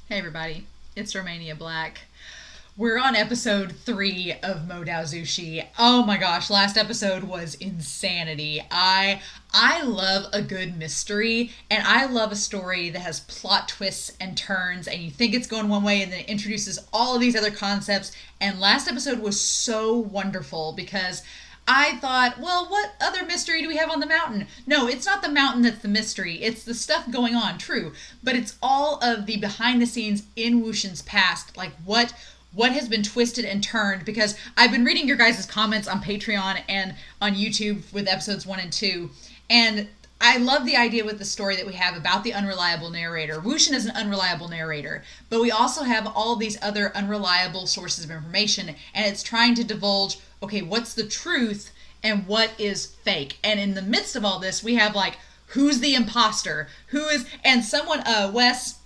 Hey everybody, it's Romania Black. We're on episode 3 of Modao Zushi. Oh my gosh, last episode was insanity. I love a good mystery, and I love a story that has plot twists and turns, and you think it's going one way and then it introduces all of these other concepts. And last episode was so wonderful because I thought, well, what other mystery do we have on the mountain? No, it's not the mountain that's the mystery. It's the stuff going on, true. But it's all of the behind the scenes in WuXian's past. Like what has been twisted and turned, because I've been reading your guys' comments on Patreon and on YouTube with episodes 1 and 2. And I love the idea with the story that we have about the unreliable narrator. WuXian is an unreliable narrator, but we also have all these other unreliable sources of information, and it's trying to divulge, okay, what's the truth and what is fake? And in the midst of all this, we have like, who's the imposter? And someone, Wes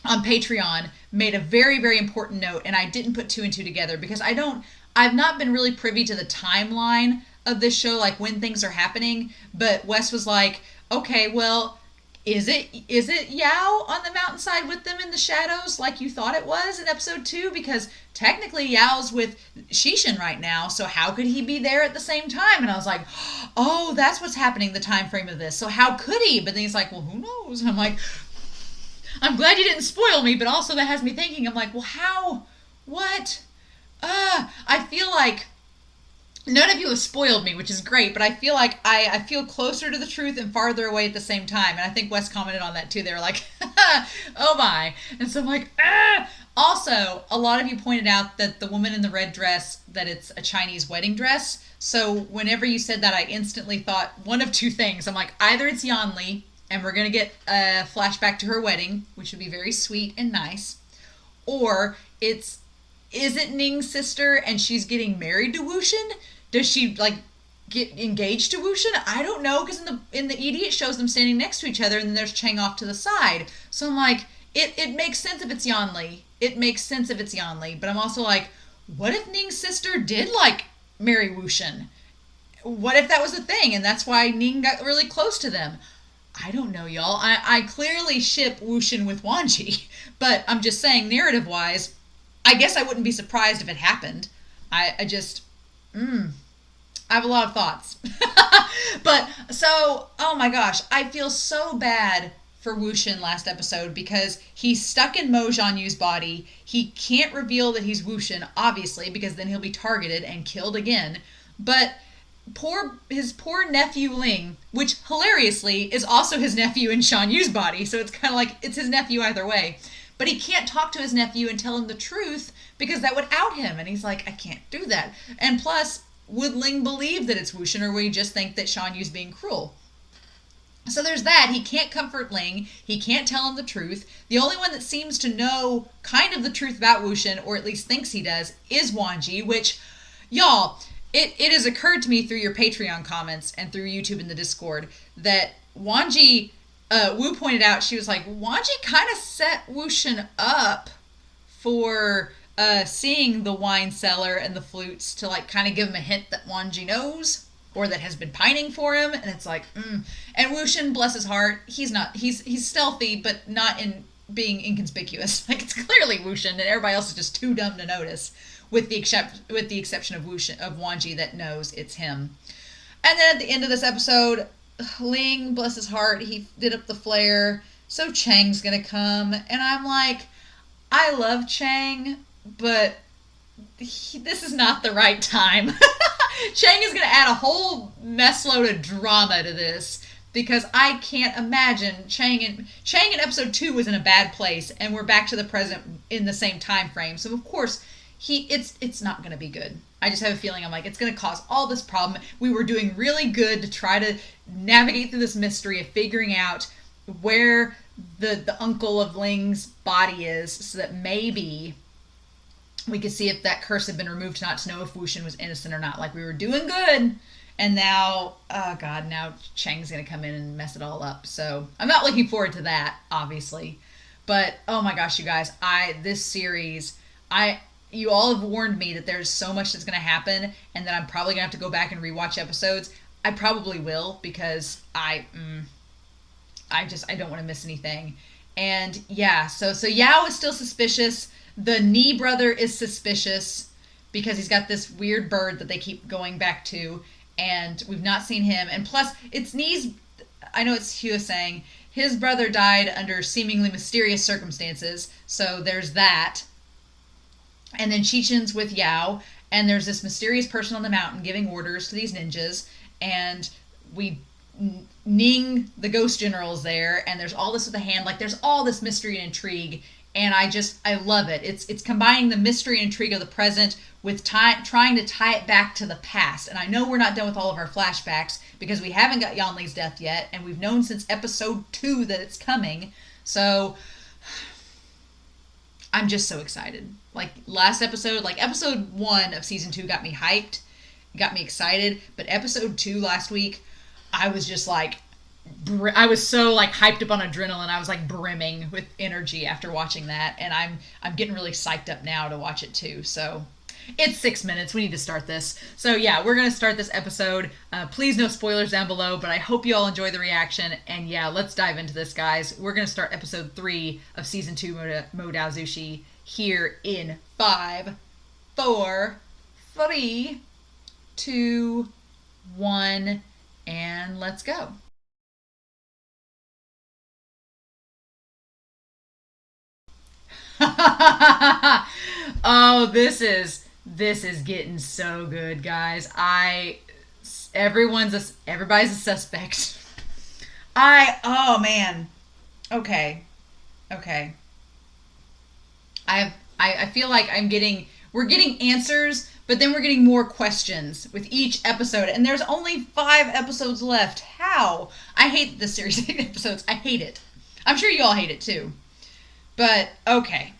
on Patreon made a very, very important note, and I didn't put two and two together because I've not been really privy to the timeline of this show, like when things are happening. But Wes was like, okay, well, is it Xiao on the mountainside with them in the shadows like you thought it was in episode 2? Because technically Yao's with Shishin right now, so how could he be there at the same time? And I was like, oh, that's what's happening, the time frame of this. So how could he? But then he's like, well, who knows? And I'm like, I'm glad you didn't spoil me, but also that has me thinking, I'm like, well, how? What? I feel like none of you have spoiled me, which is great, but I feel like I feel closer to the truth and farther away at the same time. And I think Wes commented on that too. They were like, oh my. And so I'm like, ah. Also, a lot of you pointed out that the woman in the red dress, that it's a Chinese wedding dress. So whenever you said that, I instantly thought one of two things. I'm like, either it's Yanli, and we're going to get a flashback to her wedding, which would be very sweet and nice, or is it Ning's sister and she's getting married to WuXian? Does she like get engaged to WuXian? I don't know, because in the ED it shows them standing next to each other, and then there's Cheng off to the side. So I'm like, it makes sense if it's Yanli. It makes sense if it's Yanli, but I'm also like, what if Ning's sister did like marry WuXian? What if that was a thing, and that's why Ning got really close to them? I don't know, y'all. I clearly ship WuXian with Wangji, but I'm just saying, narrative-wise, I guess I wouldn't be surprised if it happened. I just, I have a lot of thoughts. But, so, oh my gosh, I feel so bad for WuXian last episode because he's stuck in Mo Jianyu's body. He can't reveal that he's WuXian, obviously, because then he'll be targeted and killed again. But his poor nephew Ling, which hilariously is also his nephew in Shan Yu's body, so it's kind of like it's his nephew either way. But he can't talk to his nephew and tell him the truth because that would out him, and he's like, I can't do that. And plus, would Ling believe that it's WuXian, or would he just think that Shan Yu's being cruel? So there's that. He can't comfort Ling. He can't tell him the truth. The only one that seems to know kind of the truth about WuXian, or at least thinks he does, is Wangji, which, y'all, It has occurred to me through your Patreon comments and through YouTube and the Discord that Wangji, Wu pointed out, she was like, Wangji kind of set WuXian up for seeing the wine cellar and the flutes to like kind of give him a hint that Wangji knows, or that has been pining for him. And it's like, And WuXian, bless his heart, he's stealthy, but not in being inconspicuous. Like, it's clearly WuXian, and everybody else is just too dumb to notice. With the exception of Wangji, that knows it's him. And then at the end of this episode, Ling, bless his heart, he did up the flare, so Cheng's gonna come, and I'm like, I love Cheng, but this is not the right time. Cheng is gonna add a whole mess load of drama to this, because I can't imagine Cheng in episode 2 was in a bad place, and we're back to the present in the same time frame, so of course it's not going to be good. I just have a feeling, I'm like, it's going to cause all this problem. We were doing really good to try to navigate through this mystery of figuring out where the uncle of Ling's body is, so that maybe we could see if that curse had been removed, not to know if WuXian was innocent or not. Like, we were doing good, and now, oh god, now Cheng's going to come in and mess it all up. So I'm not looking forward to that, obviously. But, oh my gosh, you guys, this series, you all have warned me that there's so much that's going to happen, and that I'm probably going to have to go back and rewatch episodes. I probably will, because I don't want to miss anything. And yeah, so Xiao is still suspicious. The Ni brother is suspicious because he's got this weird bird that they keep going back to, and we've not seen him. And plus, it's Ni's. I know it's Hugh saying his brother died under seemingly mysterious circumstances, so there's that. And then Chichen's with Yao, and there's this mysterious person on the mountain giving orders to these ninjas, and Ning, the ghost general, is there, and there's all this with the hand. Like, there's all this mystery and intrigue, and I love it. It's combining the mystery and intrigue of the present with trying to tie it back to the past. And I know we're not done with all of our flashbacks because we haven't got Yanli's death yet, and we've known since episode 2 that it's coming. So I'm just so excited. Like last episode, like episode 1 of season 2 got me hyped, got me excited, but episode 2 last week, I was just like, I was so like hyped up on adrenaline. I was like brimming with energy after watching that, and I'm getting really psyched up now to watch it too. So it's 6 minutes. We need to start this. So yeah, we're gonna start this episode. Please no spoilers down below, but I hope you all enjoy the reaction. And yeah, let's dive into this, guys. We're gonna start episode 3 of season 2 Modao Zushi here in 5, 4, 3, 2, 1, and let's go. Oh, this is getting so good, guys. Everybody's a suspect. Oh man. Okay. I feel like we're getting answers, but then we're getting more questions with each episode, and there's only 5 episodes left. How? I hate this series of episodes. I hate it. I'm sure you all hate it too. But okay.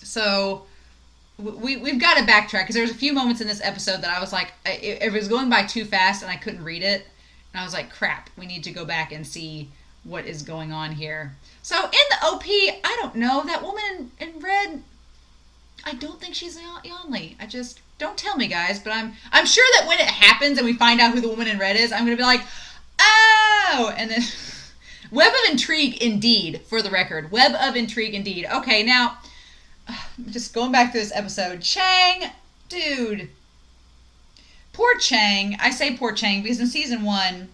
So we've got to backtrack because there's a few moments in this episode that I was like, it was going by too fast and I couldn't read it. And I was like, crap, we need to go back and see what is going on here. So in the OP, I don't know, that woman in red, I don't think she's Yanli. Don't tell me, guys, but I'm sure that when it happens and we find out who the woman in red is, I'm going to be like, oh, and then Web of Intrigue indeed, for the record. Web of Intrigue indeed. Okay, now, just going back to this episode. Cheng, dude. Poor Cheng. I say poor Cheng because in season 1,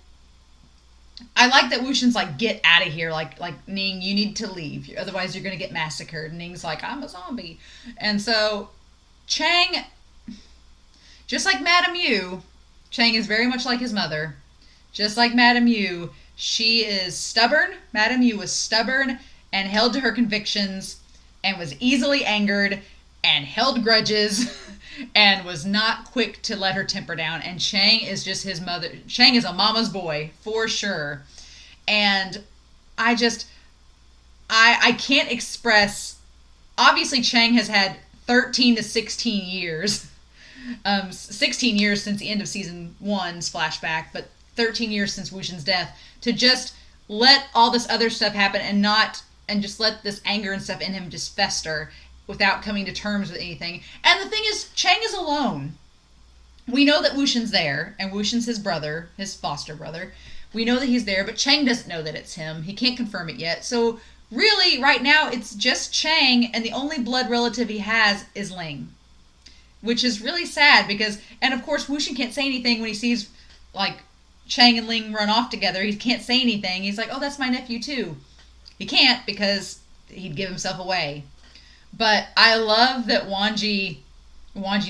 I like that WuXian's like, get out of here. Like Ning, you need to leave. Otherwise, you're going to get massacred. And Ning's like, I'm a zombie. And so, Cheng, just like Madame Yu, Cheng is very much like his mother. Just like Madame Yu, she is stubborn. Madame Yu was stubborn and held to her convictions and was easily angered and held grudges and was not quick to let her temper down. And Cheng is just his mother. Cheng is a mama's boy, for sure. And I can't express... Obviously, Cheng has had 13 to 16 years. 16 years since the end of season 1's flashback, but 13 years since WuXian's death, to just let all this other stuff happen and just let this anger and stuff in him just fester without coming to terms with anything. And the thing is, Cheng is alone. We know that WuXian's there, and WuXian's his brother, his foster brother. We know that he's there, but Cheng doesn't know that it's him. He can't confirm it yet. So really, right now, it's just Cheng, and the only blood relative he has is Ling. Which is really sad because, and of course, WuXian can't say anything when he sees, like, Cheng and Ling run off together. He can't say anything. He's like, oh, that's my nephew too. He can't because he'd give himself away. But I love that Wangji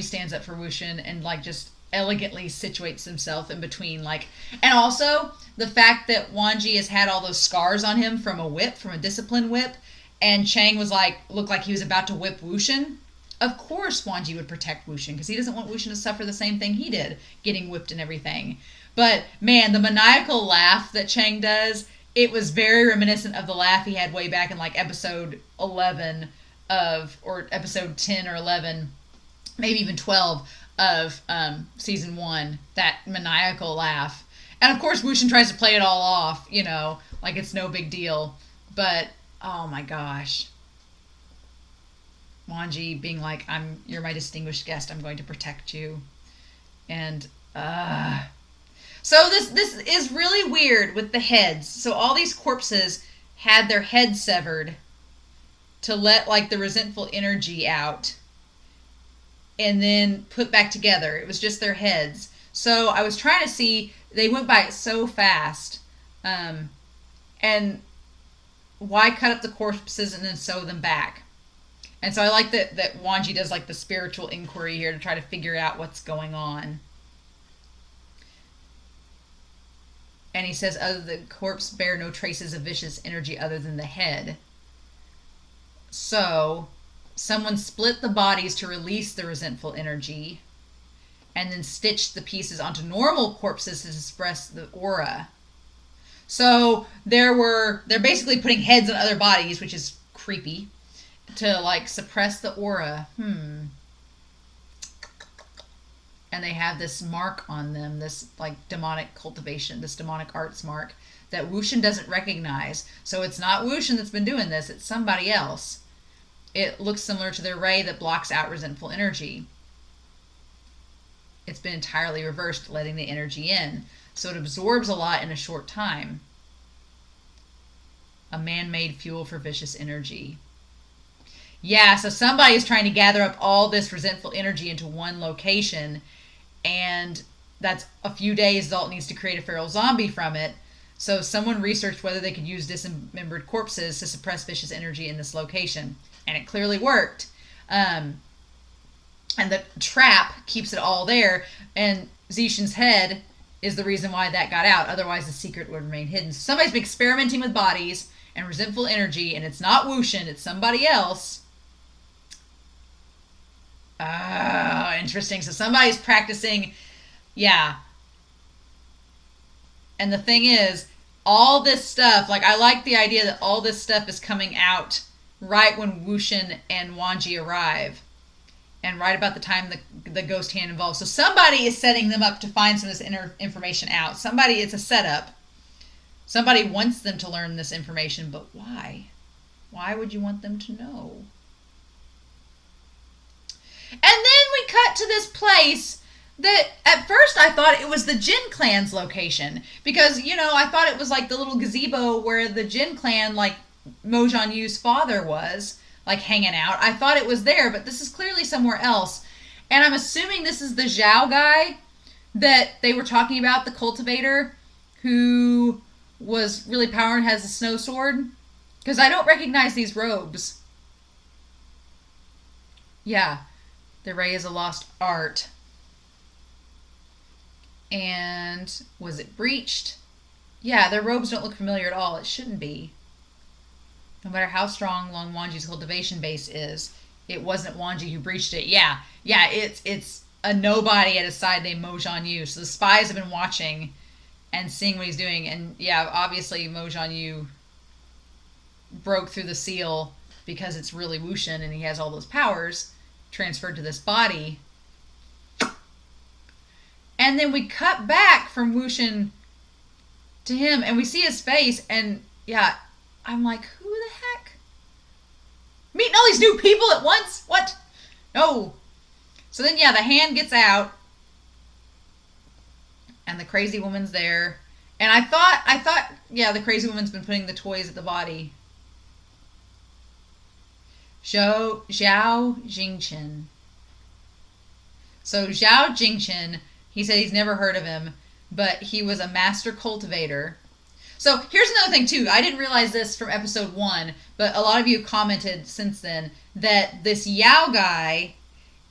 stands up for WuXian and like just elegantly situates himself in between. Like, and also the fact that Wangji has had all those scars on him from a discipline whip, and Cheng was like, looked like he was about to whip WuXian. Of course Wangji would protect WuXian because he doesn't want WuXian to suffer the same thing he did, getting whipped and everything. But man, the maniacal laugh that Cheng does, it was very reminiscent of the laugh he had way back in like episode 11 or episode 10 or 11, maybe even 12 of season 1, that maniacal laugh. And of course WuXian tries to play it all off, like it's no big deal. But, oh my gosh. Wangji being like, you're my distinguished guest, I'm going to protect you. And, so this is really weird with the heads. So all these corpses had their head severed to let like the resentful energy out and then put back together. It was just their heads. So I was trying to see, they went by it so fast. And why cut up the corpses and then sew them back? And so I like that Wangji does like the spiritual inquiry here to try to figure out what's going on. And he says, the corpse bear no traces of vicious energy other than the head. So, someone split the bodies to release the resentful energy, and then stitched the pieces onto normal corpses to suppress the aura. So, they're basically putting heads on other bodies, which is creepy, to, like, suppress the aura. And they have this mark on them, this like demonic cultivation, this demonic arts mark that WuXian doesn't recognize. So it's not WuXian that's been doing this, it's somebody else. It looks similar to their ray that blocks out resentful energy. It's been entirely reversed, letting the energy in. So it absorbs a lot in a short time. A man-made fuel for vicious energy. Yeah, so somebody is trying to gather up all this resentful energy into one location, and that's a few days. Zalt needs to create a feral zombie from it. So someone researched whether they could use dismembered corpses to suppress vicious energy in this location, and it clearly worked. And the trap keeps it all there, and Zishin's head is the reason why that got out. Otherwise, the secret would remain hidden. So somebody's been experimenting with bodies and resentful energy, and it's not WuXian, it's somebody else. Oh, interesting. So somebody's practicing, yeah. And the thing is, all this stuff, like I like the idea that all this stuff is coming out right when WuXian and Wangji arrive. And right about the time the ghost hand involves. So somebody is setting them up to find some of this information out. It's a setup. Somebody wants them to learn this information, but why? Why would you want them to know? And then we cut to this place that at first I thought it was the Jin clan's location. Because, I thought it was like the little gazebo where the Jin clan, like Mo Jianyu's father was, like hanging out. I thought it was there, but this is clearly somewhere else. And I'm assuming this is the Xiao guy that they were talking about, the cultivator, who was really powerful and has a snow sword. Because I don't recognize these robes. Yeah. The ray is a lost art. And was it breached? Yeah, their robes don't look familiar at all. It shouldn't be. No matter how strong Long Wangji's cultivation base is, it wasn't Wangji who breached it. Yeah, it's a nobody at his side named Mo Jianyu. So the spies have been watching and seeing what he's doing. And yeah, obviously Mo Jianyu broke through the seal because it's really WuXian and he has all those powers transferred to this body. And then we cut back from WuXian to him and we see his face, and yeah, I'm like, who the heck? Meeting all these new people at once? What? No. So then yeah, the hand gets out and the crazy woman's there. And I thought yeah, the crazy woman's been putting the toys at the body. Xiao Jingchen. So Xiao Jingchen, he said he's never heard of him, but he was a master cultivator. So here's another thing too. I didn't realize this from episode 1, but a lot of you commented since then that this Yao guy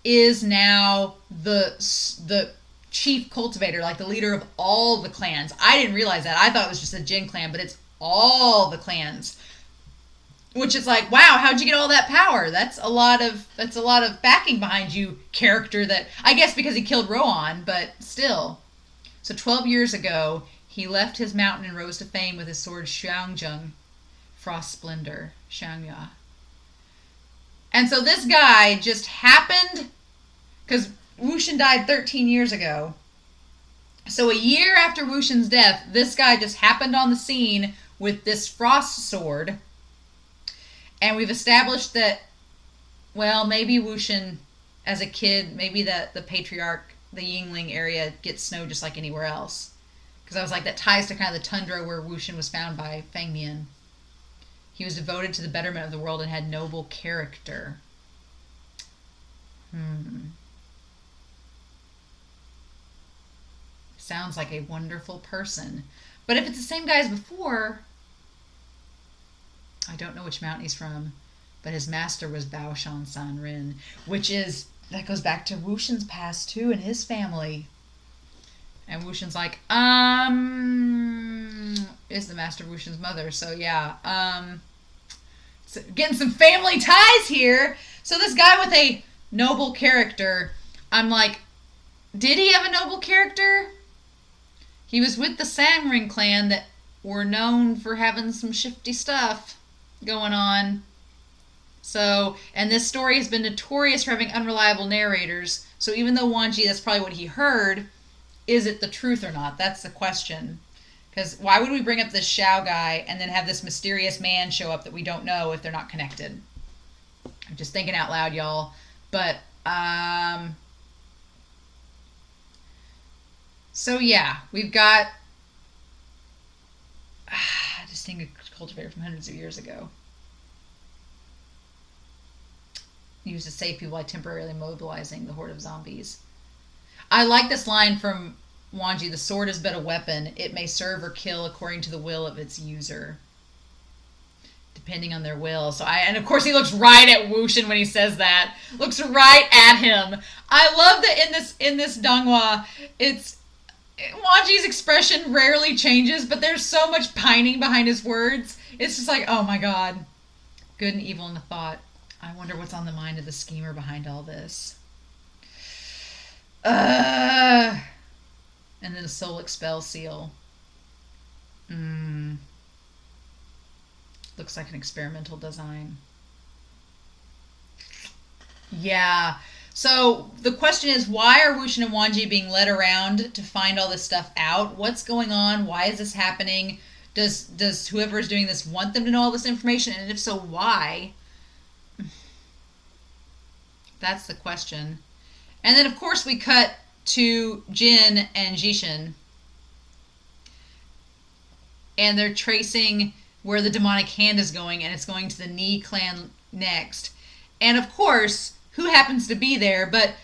is now the chief cultivator, like the leader of all the clans. I didn't realize that. I thought it was just the Jin clan, but it's all the clans. Which is like, wow, how'd you get all that power? That's a lot of backing behind you, character that, I guess because he killed Rohan, but still. So 12 years ago, he left his mountain and rose to fame with his sword Xiangjung, Frost Splendor, Xiangya. And so this guy just happened, because WuXian died 13 years ago. So a year after WuXian's death, this guy just happened on the scene with this frost sword. And we've established that, well, maybe WuXian, as a kid, maybe the patriarch, the Yingling area, gets snow just like anywhere else. Because I was like, that ties to kind of the tundra where WuXian was found by Fangmian. He was devoted to the betterment of the world and had noble character. Sounds like a wonderful person. But if it's the same guy as before, I don't know which mountain he's from, but his master was Baoshan Sanren, that goes back to WuXian's past too, and his family. And WuXian's like, is the master of WuXian's mother. So yeah, so getting some family ties here. So this guy with a noble character, I'm like, did he have a noble character? He was with the Sanren clan that were known for having some shifty stuff going on. So, and this story has been notorious for having unreliable narrators. So even though Wangji, that's probably what he heard, is it the truth or not? That's the question. Because why would we bring up this Xiao guy and then have this mysterious man show up that we don't know if they're not connected? I'm just thinking out loud, y'all. But, so yeah, we've got a distinguished cultivator from hundreds of years ago. Used to save people by temporarily mobilizing the horde of zombies. I like this line from Wangji, the sword is but a weapon. It may serve or kill according to the will of its user. Depending on their will. And of course he looks right at WuXian when he says that. Looks right at him. I love that in this Donghua, Wangji's expression rarely changes, but there's so much pining behind his words. It's just like, oh my god. Good and evil in the thought. I wonder what's on the mind of the schemer behind all this. And then a soul expel seal. Looks like an experimental design. Yeah. So the question is, why are WuXian and Wangji being led around to find all this stuff out? What's going on? Why is this happening? Does whoever is doing this want them to know all this information? And if so, why? That's the question. And then, of course, we cut to Jin and Jishin. And they're tracing where the demonic hand is going, and it's going to the Ni clan next. And, of course, who happens to be there but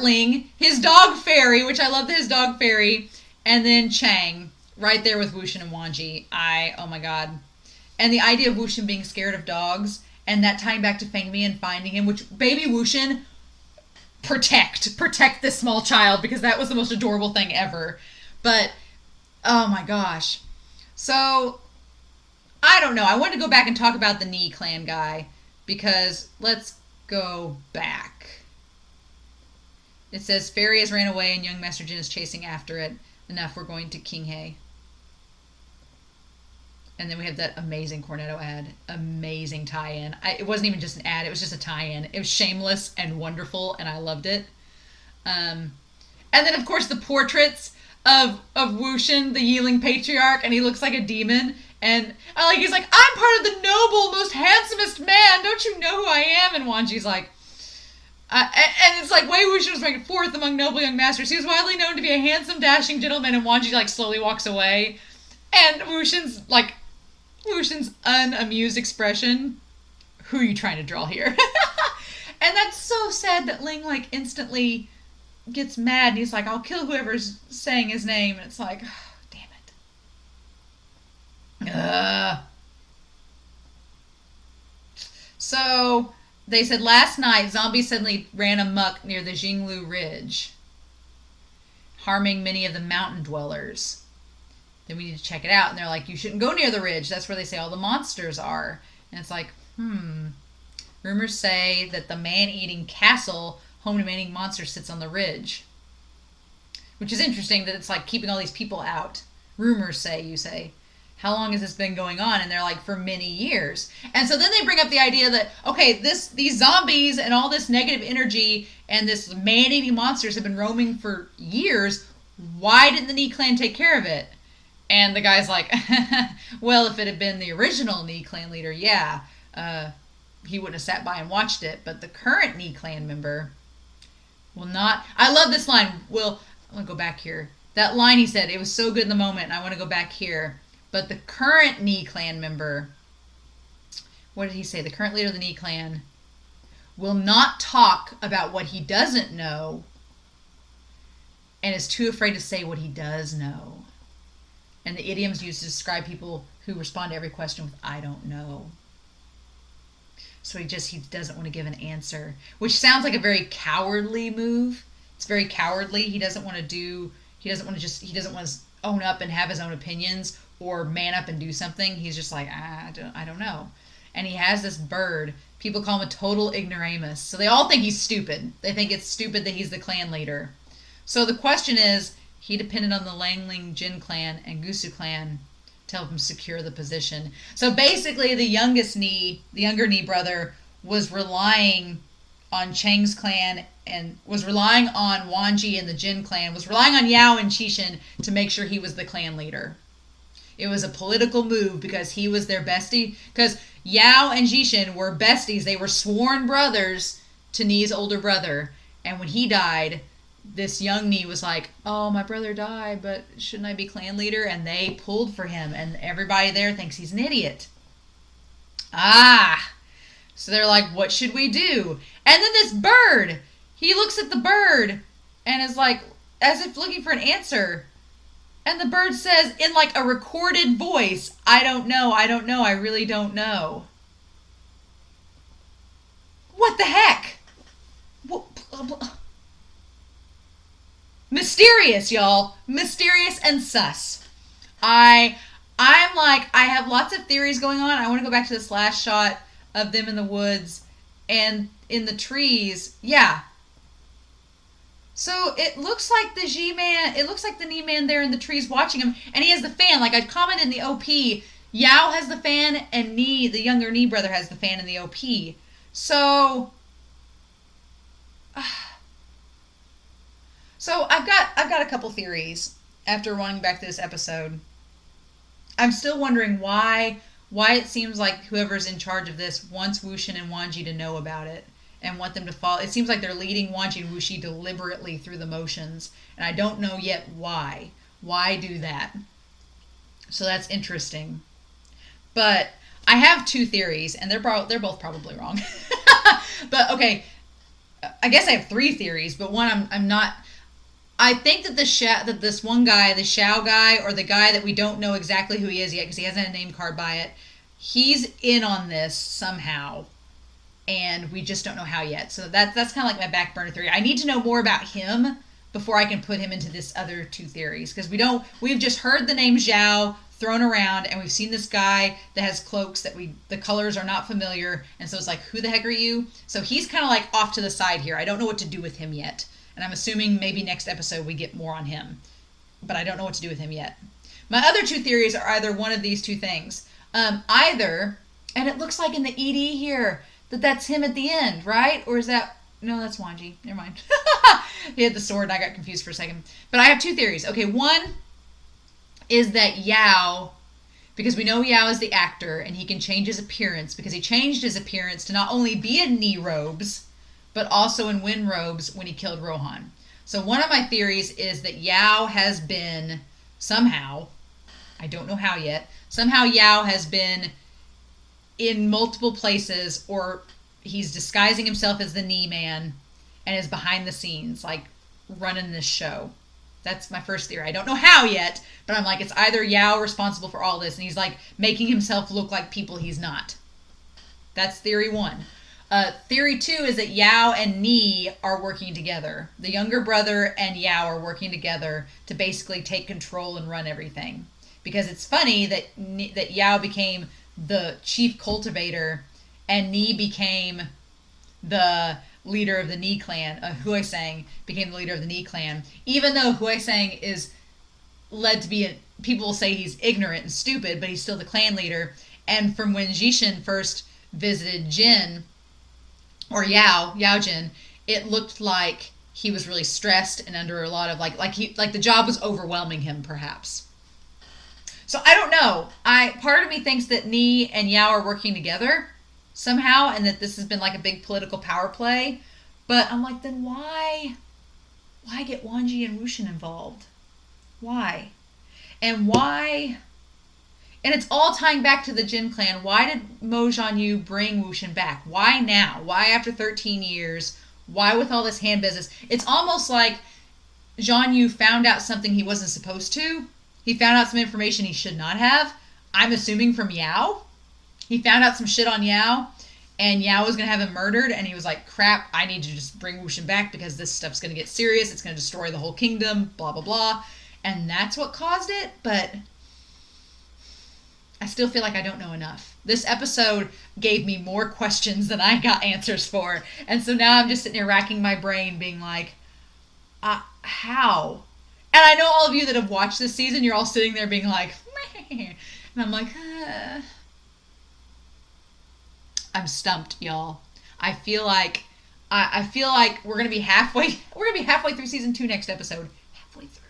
Ling, his dog fairy, which I love his dog fairy, and then Cheng, right there with WuXian and Wangji. Oh my god. And the idea of WuXian being scared of dogs, and that tying back to Feng Mi and finding him, which, baby WuXian, protect this small child, because that was the most adorable thing ever. But, oh my gosh. So, I don't know. I wanted to go back and talk about the Ni clan guy, because let's go back. It says, Fairy has ran away and young Master Jin is chasing after it. Enough, we're going to Qinghe. And then we have that amazing Cornetto ad. Amazing tie-in. It wasn't even just an ad. It was just a tie-in. It was shameless and wonderful, and I loved it. And then, of course, the portraits of WuXian, the Yiling patriarch, and he looks like a demon. And he's like, I'm part of the noble, most handsomest man. Don't you know who I am? And Wangji's like, and it's like, Wei Wuxian was ranked fourth among noble young masters. He was widely known to be a handsome, dashing gentleman. And Wangji slowly walks away. And Wuxian's unamused expression. Who are you trying to draw here? And that's so sad that Ling instantly gets mad. And he's like, I'll kill whoever's saying his name. And it's like, oh, damn it. So they said last night zombies suddenly ran amok near the Jinglu Ridge, harming many of the mountain dwellers. Then we need to check it out. And they're like, you shouldn't go near the ridge. That's where they say all the monsters are. And it's like, Rumors say that the man-eating castle, home to many monsters, sits on the ridge. Which is interesting that it's keeping all these people out. Rumors say, you say. How long has this been going on? And they're like, for many years. And so then they bring up the idea that, okay, these zombies and all this negative energy and this man-eating monsters have been roaming for years. Why didn't the Ni clan take care of it? And the guy's like, well, if it had been the original Ni clan leader, yeah, he wouldn't have sat by and watched it. But the current Ni clan member will not. I love this line. I'm going to go back here. That line he said, it was so good in the moment. I want to go back here. But the current Ni clan member what did he say? The current leader of the Ni clan will not talk about what he doesn't know and is too afraid to say what he does know. And the idioms used to describe people who respond to every question with "I don't know." So he doesn't want to give an answer, which sounds like a very cowardly move. It's very cowardly. He doesn't want to own up and have his own opinions or man up and do something. He's just like, I don't know. And he has this bird. People call him a total ignoramus. So they all think he's stupid. They think it's stupid that he's the clan leader. So the question is, he depended on the Langling Jin clan and Gusu clan to help him secure the position. So basically, the younger Ni brother, was relying on Cheng's clan and was relying on Wangji and the Jin clan, was relying on Xiao and Qixin to make sure he was the clan leader. It was a political move because he was their bestie. Because Xiao and Qixin were besties. They were sworn brothers to Ni's older brother. And when he died, this young Ni was like, oh, my brother died, but shouldn't I be clan leader? And they pulled for him. And everybody there thinks he's an idiot. So they're like, what should we do? And then this bird, he looks at the bird and is like, as if looking for an answer. And the bird says in like a recorded voice, I don't know, I really don't know. What the heck? Mysterious, y'all. Mysterious and sus. I'm like, I have lots of theories going on. I want to go back to this last shot of them in the woods and in the trees. Yeah. So it looks like the Ni man there in the trees watching him, and he has the fan. Like I commented in the OP, Xiao has the fan, and Ni, the younger Ni brother, has the fan in the OP. So I've got a couple theories after running back to this episode. I'm still wondering why it seems like whoever's in charge of this wants WuXian and Wangji to know about it and want them to follow. It seems like they're leading Wangji and Wuxi deliberately through the motions, and I don't know yet why. Why do that? So that's interesting. But I have two theories, and they're both probably wrong. But okay, I guess I have three theories, but one I'm not. I think that that this one guy, the Xiao guy, or the guy that we don't know exactly who he is yet because he hasn't had a name card by it, he's in on this somehow, and we just don't know how yet. So that's kind of like my back burner theory. I need to know more about him before I can put him into this other two theories, because we've just heard the name Xiao thrown around, and we've seen this guy that has cloaks that the colors are not familiar, and so it's like, who the heck are you? So he's kind of like off to the side here. I don't know what to do with him yet. And I'm assuming maybe next episode we get more on him. But I don't know what to do with him yet. My other two theories are either one of these two things. Either, and it looks like in the ED here, that's him at the end, right? Or is that... No, that's Wangji. Never mind. He had the sword and I got confused for a second. But I have two theories. Okay, one is that Xiao... Because we know Xiao is the actor and he can change his appearance, because he changed his appearance to not only be in Ni robes, but also in Wen robes when he killed Rohan. So one of my theories is that Xiao has been somehow, I don't know how yet, somehow Xiao has been in multiple places, or he's disguising himself as the Ni man and is behind the scenes, like running this show. That's my first theory. I don't know how yet, but I'm like, it's either Xiao responsible for all this and he's like making himself look like people he's not. That's theory one. Theory two is that Xiao and Ni are working together. The younger brother and Xiao are working together to basically take control and run everything. Because it's funny that Xiao became the chief cultivator and Ni became the leader of the Ni clan. Huaisang became the leader of the Ni clan. Even though Huaisang is led to be, people will say he's ignorant and stupid, but he's still the clan leader. And from when Jishin first visited Jin, or Yao Jin, it looked like he was really stressed and under a lot of like the job was overwhelming him, perhaps. So I don't know. Part of me thinks that Ni and Xiao are working together somehow, and that this has been like a big political power play. But I'm like, then why get Wangji and WuXian involved? Why? And why? And it's all tying back to the Jin clan. Why did Mo Jianyu bring Wuxin back? Why now? Why after 13 years? Why with all this hand business? It's almost like Jianyu found out something he wasn't supposed to. He found out some information he should not have. I'm assuming from Yao. He found out some shit on Yao, and Yao was going to have him murdered, and he was like, crap, I need to just bring Wuxin back because this stuff's going to get serious. It's going to destroy the whole kingdom, blah, blah, blah. And that's what caused it, but I still feel like I don't know enough. This episode gave me more questions than I got answers for. And so now I'm just sitting here racking my brain being like, how? And I know all of you that have watched this season, you're all sitting there being like, meh. And I'm like, I'm stumped, y'all. I feel like we're gonna be halfway through season 2 next episode. Halfway through.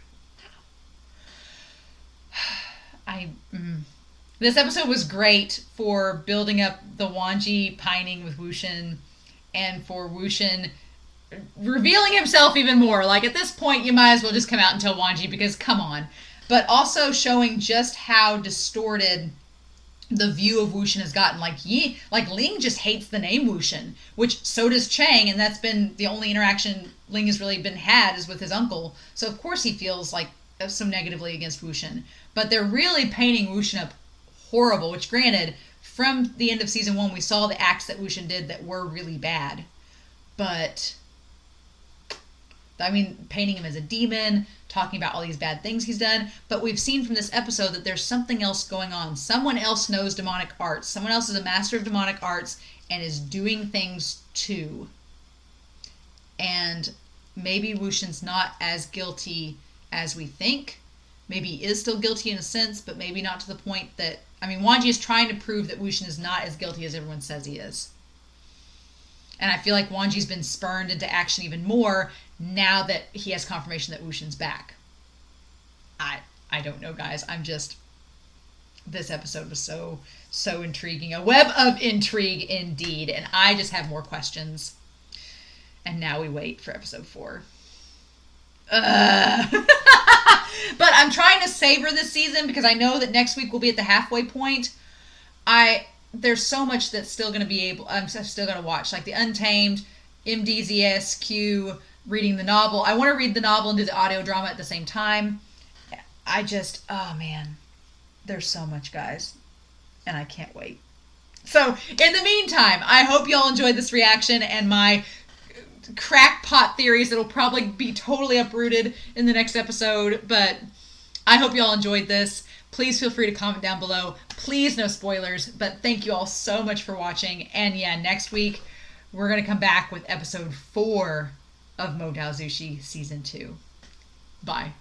This episode was great for building up the Wangji pining with Wuxin, and for Wuxin revealing himself even more. Like, at this point, you might as well just come out and tell Wangji, because come on. But also showing just how distorted the view of Wuxin has gotten. Like, Ling just hates the name Wuxin, which so does Cheng, and that's been the only interaction Ling has really been had is with his uncle. So of course he feels like so negatively against Wuxin. But they're really painting Wuxin up horrible, which granted, from the end of season 1, we saw the acts that Wuxin did that were really bad. But, I mean, painting him as a demon, talking about all these bad things he's done. But we've seen from this episode that there's something else going on. Someone else knows demonic arts. Someone else is a master of demonic arts and is doing things too. And maybe Wuxin's not as guilty as we think. Maybe he is still guilty in a sense, but maybe not to the point that... I mean, Wangji is trying to prove that Wuxin is not as guilty as everyone says he is. And I feel like Wangji's been spurned into action even more now that he has confirmation that Wuxin's back. I don't know, guys. This episode was so intriguing. A web of intrigue indeed. And I just have more questions. And now we wait for episode 4. But I'm trying to savor this season because I know that next week we'll be at the halfway point. There's so much that's still going to be I'm still going to watch. Like the Untamed, MDZSQ, reading the novel. I want to read the novel and do the audio drama at the same time. Oh man, there's so much, guys. And I can't wait. So, in the meantime, I hope y'all enjoyed this reaction and my crackpot theories that'll probably be totally uprooted in the next episode. But I hope y'all enjoyed this. Please feel free to comment down below. Please, no spoilers. But thank you all so much for watching. And yeah, next week, we're going to come back with episode 4 of Mo Dao Zushi Season 2. Bye.